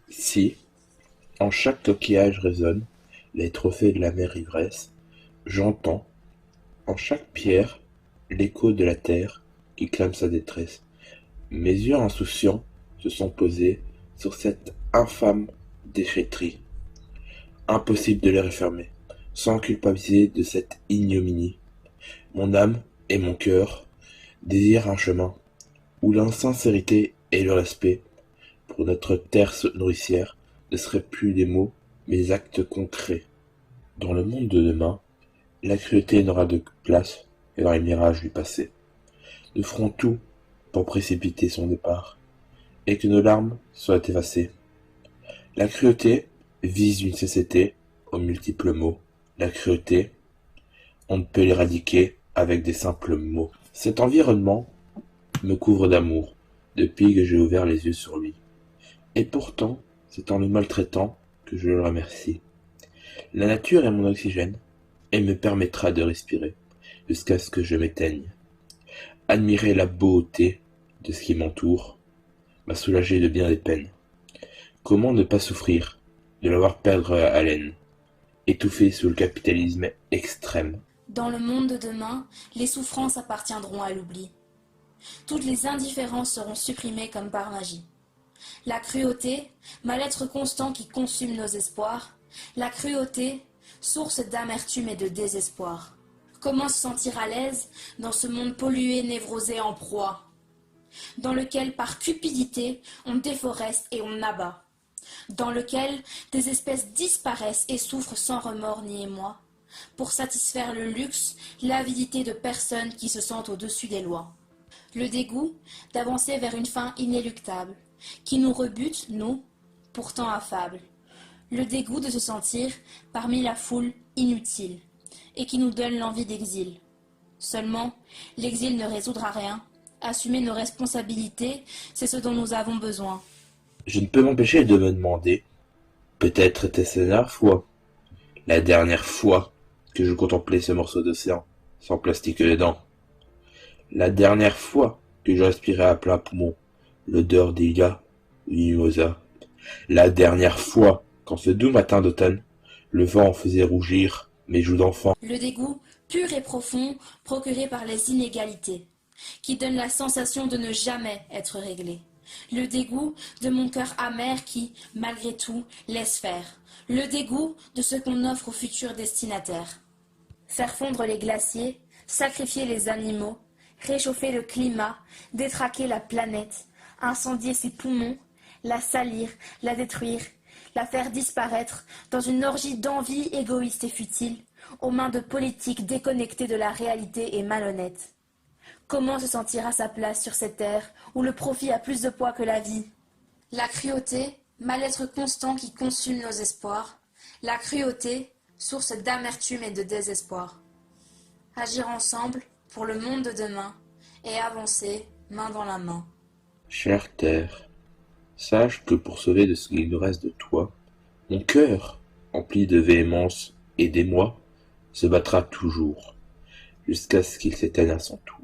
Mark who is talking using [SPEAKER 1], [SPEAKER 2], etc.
[SPEAKER 1] Si, en chaque coquillage résonnent les trophées de la mer ivresse, j'entends, en chaque pierre, l'écho de la terre qui clame sa détresse. Mes yeux insouciants se sont posés sur cette infâme déchetterie. Impossible de les refermer, sans culpabiliser de cette ignominie. Mon âme et mon cœur désirent un chemin où l'insincérité et le respect pour notre terre nourricière ne seraient plus des mots, mais des actes concrets. Dans le monde de demain, la cruauté n'aura de place que dans les mirages du passé. Nous ferons tout pour précipiter son départ, et que nos larmes soient effacées. La cruauté vise une société aux multiples maux. La cruauté, on ne peut l'éradiquer avec des simples mots. Cet environnement me couvre d'amour depuis que j'ai ouvert les yeux sur lui. Et pourtant, c'est en le maltraitant que je le remercie. La nature est mon oxygène et me permettra de respirer jusqu'à ce que je m'éteigne. Admirer la beauté de ce qui m'entoure m'a soulagé de bien des peines. Comment ne pas souffrir de la voir perdre haleine, étouffée sous le capitalisme extrême.
[SPEAKER 2] Dans le monde de demain, les souffrances appartiendront à l'oubli. Toutes les indifférences seront supprimées comme par magie. La cruauté, mal-être constant qui consume nos espoirs, la cruauté, source d'amertume et de désespoir. Comment se sentir à l'aise dans ce monde pollué, névrosé, en proie, dans lequel par cupidité on déforeste et on abat, dans lequel des espèces disparaissent et souffrent sans remords ni émoi, pour satisfaire le luxe, l'avidité de personnes qui se sentent au-dessus des lois. Le dégoût d'avancer vers une fin inéluctable, qui nous rebute, nous, pourtant affables. Le dégoût de se sentir parmi la foule inutile, et qui nous donne l'envie d'exil. Seulement, l'exil ne résoudra rien. Assumer nos responsabilités, c'est ce dont nous avons besoin.
[SPEAKER 1] Je ne peux m'empêcher de me demander, peut-être était-ce la dernière fois que je contemplais ce morceau d'océan, sans plastique dedans. La dernière fois que je respirais à plein poumon l'odeur des lilas ou du mimosa. La dernière fois, quand ce doux matin d'automne, le vent en faisait rougir mes joues d'enfant.
[SPEAKER 2] Le dégoût pur et profond procuré par les inégalités, qui donne la sensation de ne jamais être réglé. Le dégoût de mon cœur amer qui, malgré tout, laisse faire. Le dégoût de ce qu'on offre aux futurs destinataires. Faire fondre les glaciers, sacrifier les animaux, réchauffer le climat, détraquer la planète, incendier ses poumons, la salir, la détruire, la faire disparaître dans une orgie d'envie égoïste et futile, aux mains de politiques déconnectés de la réalité et malhonnêtes. Comment se sentir à sa place sur cette terre où le profit a plus de poids que la vie? La cruauté, mal-être constant qui consume nos espoirs. La cruauté, source d'amertume et de désespoir. Agir ensemble pour le monde de demain et avancer main dans la main.
[SPEAKER 1] Chère terre, sache que pour sauver de ce qu'il nous reste de toi, mon cœur, empli de véhémence et d'émoi, se battra toujours, jusqu'à ce qu'il s'éteigne à son tour.